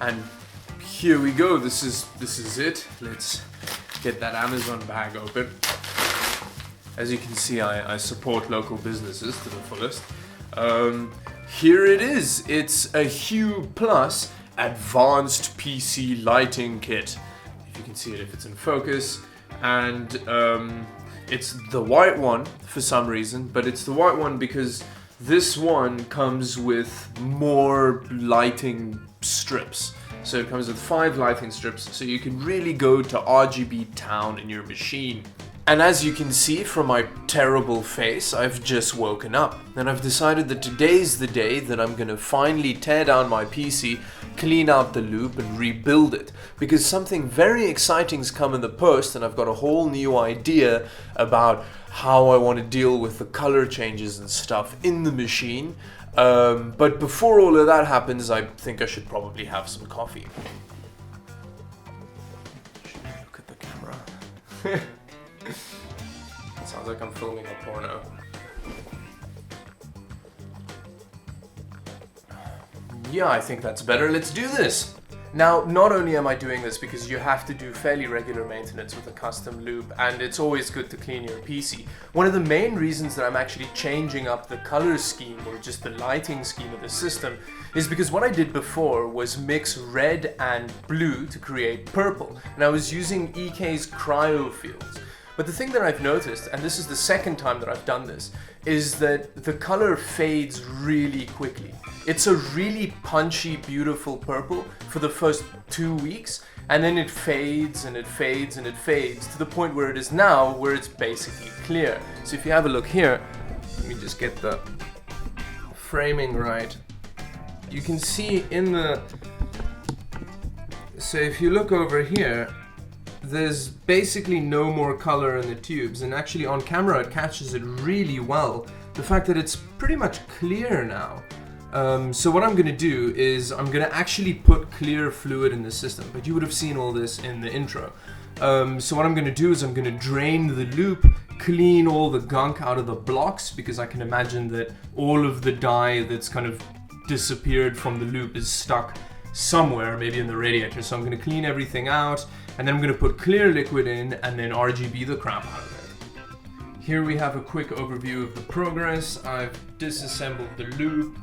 And here we go. This is it. Let's get that Amazon bag open. As you can see, I support local businesses to the fullest. Here it is. It's a Hue Plus Advanced PC Lighting Kit. If you can see it, if it's in focus. And it's the white one for some reason, but it's the white one because this one comes with more lighting strips. So it comes with 5 lighting strips, so you can really go to RGB town in your machine. And as you can see from my terrible face, I've just woken up. And I've decided that today's the day that I'm gonna finally tear down my PC, clean out the loop and rebuild it. Because something very exciting's come in the post and I've got a whole new idea about how I want to deal with the color changes and stuff in the machine. But before all of that happens, I think I should probably have some coffee. Look at the camera. It sounds like I'm filming a porno. Yeah, I think that's better. Let's do this! Now, not only am I doing this because you have to do fairly regular maintenance with a custom loop, and it's always good to clean your PC. One of the main reasons that I'm actually changing up the color scheme, or just the lighting scheme of the system, is because what I did before was mix red and blue to create purple, and I was using EK's cryo fields. But the thing that I've noticed, and this is the second time that I've done this, is that the color fades really quickly. It's a really punchy, beautiful purple for the first 2 weeks, and then it fades and it fades and it fades to the point where it is now, where it's basically clear. So if you have a look here, let me just get the framing right. You can see in the... So if you look over here, there's basically no more color in the tubes, and actually on camera it catches it really well. The fact that it's pretty much clear now. So what I'm going to do is I'm going to actually put clear fluid in the system, but you would have seen all this in the intro. So what I'm going to do is I'm going to drain the loop, clean all the gunk out of the blocks, because I can imagine that all of the dye that's kind of disappeared from the loop is stuck somewhere, maybe in the radiator. So I'm going to clean everything out, and then I'm going to put clear liquid in and then RGB the crap out of it. Here we have a quick overview of the progress. I've disassembled the loop.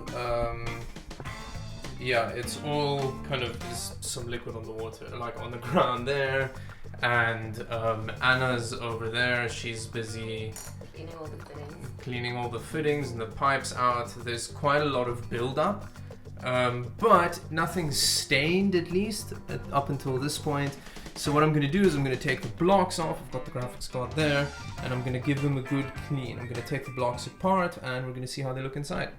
Yeah, it's all kind of just some liquid on the water, like on the ground there. And Anna's over there. She's busy cleaning all the fittings and the pipes out. There's quite a lot of buildup, but nothing stained, at least up until this point. So what I'm going to do is I'm going to take the blocks off. I've got the graphics card there, and I'm going to give them a good clean. I'm going to take the blocks apart, and we're going to see how they look inside.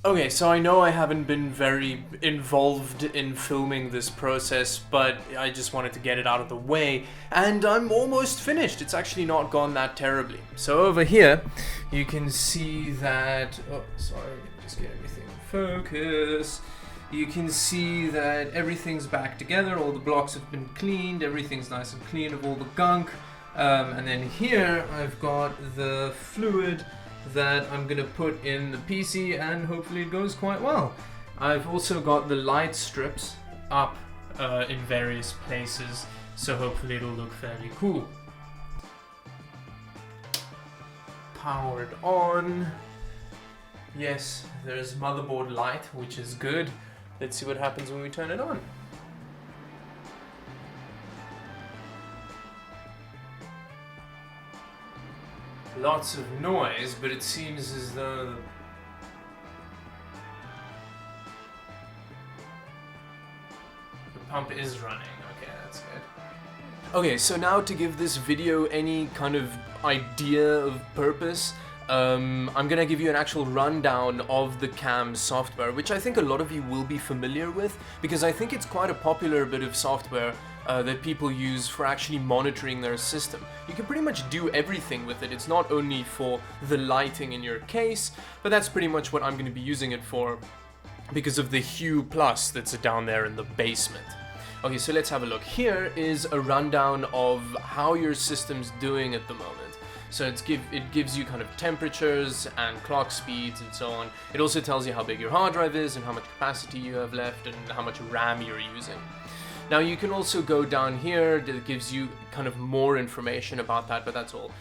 Okay, so I know I haven't been very involved in filming this process, but I just wanted to get it out of the way, and I'm almost finished. It's actually not gone that terribly. So over here, you can see that, oh, sorry, just get everything in focus. You can see that everything's back together, all the blocks have been cleaned, everything's nice and clean of all the gunk. And then here, I've got the fluid that I'm gonna put in the PC, and hopefully it goes quite well. I've also got the light strips up in various places, so hopefully it'll look fairly cool. Powered on. Yes, there's motherboard light, which is good. Let's see what happens when we turn it on. lots of noise, but it seems as though the pump is running. Okay, that's good. Okay, so now to give this video any kind of idea of purpose, I'm gonna give you an actual rundown of the CAM software, which I think a lot of you will be familiar with, because I think it's quite a popular bit of software that people use for actually monitoring their system. You can pretty much do everything with it. It's not only for the lighting in your case, but that's pretty much what I'm going to be using it for because of the Hue Plus that's down there in the basement. Okay, so let's have a look. Here is a rundown of how your system's doing at the moment. So it gives you kind of temperatures and clock speeds and so on. It also tells you how big your hard drive is and how much capacity you have left and how much RAM you're using. Now you can also go down here that gives you kind of more information about that, but that's all.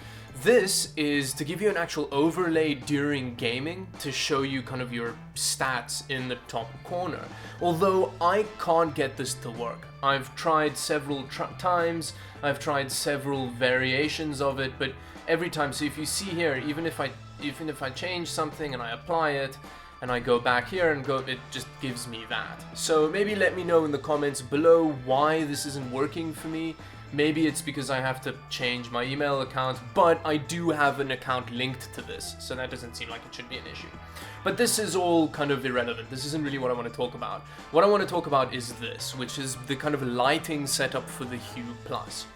This is to give you an actual overlay during gaming to show you kind of your stats in the top corner. Although I can't get this to work. I've tried several times, I've tried several variations of it, but every time, so if you see here, even if I change something and I apply it, and I go back here and it just gives me that. So maybe let me know in the comments below why this isn't working for me. Maybe it's because I have to change my email account, but I do have an account linked to this, so that doesn't seem like it should be an issue. But this is all kind of irrelevant. This isn't really what I want to talk about. What I want to talk about is this, which is the kind of lighting setup for the Hue Plus.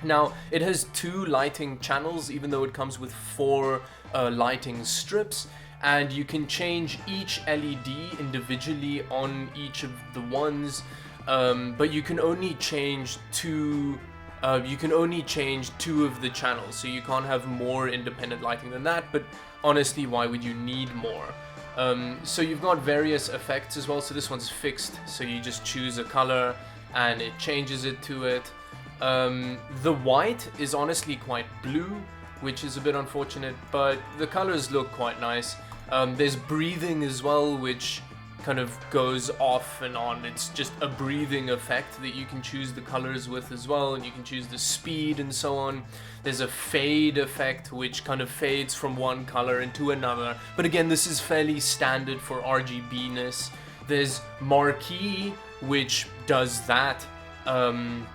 Now, it has 2 lighting channels, even though it comes with 4 lighting strips. And you can change each LED individually on each of the ones, but you can only change 2. You can only change 2 of the channels, so you can't have more independent lighting than that. But honestly, why would you need more? So you've got various effects as well. So this one's fixed, so you just choose a color and it changes it to it. The white is honestly quite blue, which is a bit unfortunate, but the colors look quite nice. There's breathing as well, which kind of goes off and on. It's just a breathing effect that you can choose the colors with as well, and you can choose the speed and so on. There's a fade effect, which kind of fades from one color into another. But again, this is fairly standard for RGBness. There's marquee, which does that. And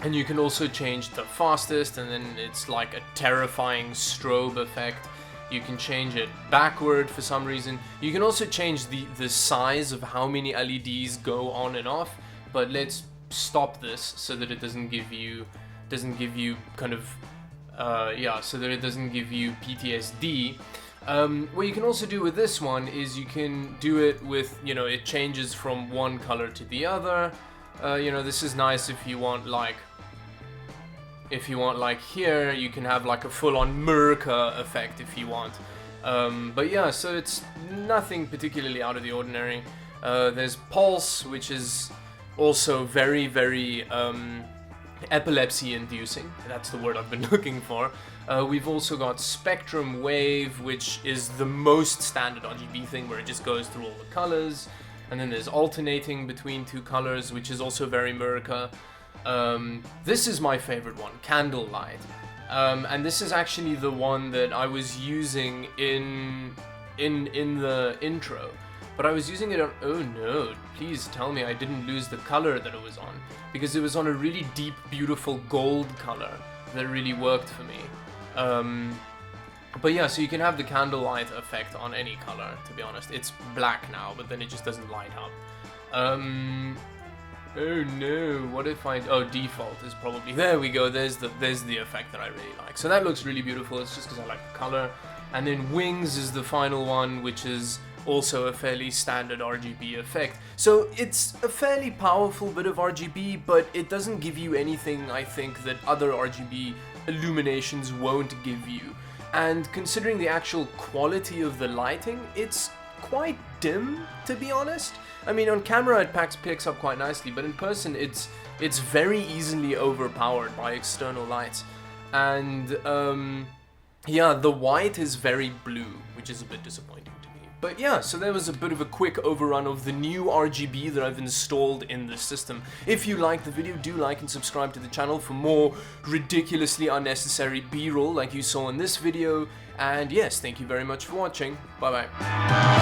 you can also change the fastest, and then it's like a terrifying strobe effect. You can change it backward for some reason. You can also change the size of how many LEDs go on and off, but let's stop this so that it doesn't give you kind of so that it doesn't give you PTSD. What you can also do with this one is you can do it with, it changes from one color to the other. This is nice if you want like here, you can have like a full-on Merca effect if you want. But yeah, so it's nothing particularly out of the ordinary. There's pulse, which is also very, very epilepsy-inducing. That's the word I've been looking for. We've also got spectrum wave, which is the most standard RGB thing, where it just goes through all the colors. And then there's alternating between 2 colors, which is also very Merca. This is my favorite one, candlelight, and this is actually the one that I was using in the intro, but I was using it on, oh no, please tell me I didn't lose the color that it was on, because it was on a really deep, beautiful gold color that really worked for me. But yeah, so you can have the candlelight effect on any color, to be honest. It's black now, but then it just doesn't light up. Oh no, what if default is probably, there we go, there's the effect that I really like. So that looks really beautiful, it's just because I like the color. And then wings is the final one, which is also a fairly standard RGB effect. So it's a fairly powerful bit of RGB, but it doesn't give you anything, I think, that other RGB illuminations won't give you. And considering the actual quality of the lighting, it's quite dim, to be honest. I mean, on camera it picks up quite nicely, but in person it's very easily overpowered by external lights. And yeah, the white is very blue, which is a bit disappointing to me. But yeah, so there was a bit of a quick overrun of the new RGB that I've installed in the system. If you liked the video, do like and subscribe to the channel for more ridiculously unnecessary B-roll like you saw in this video. And yes, thank you very much for watching. Bye bye.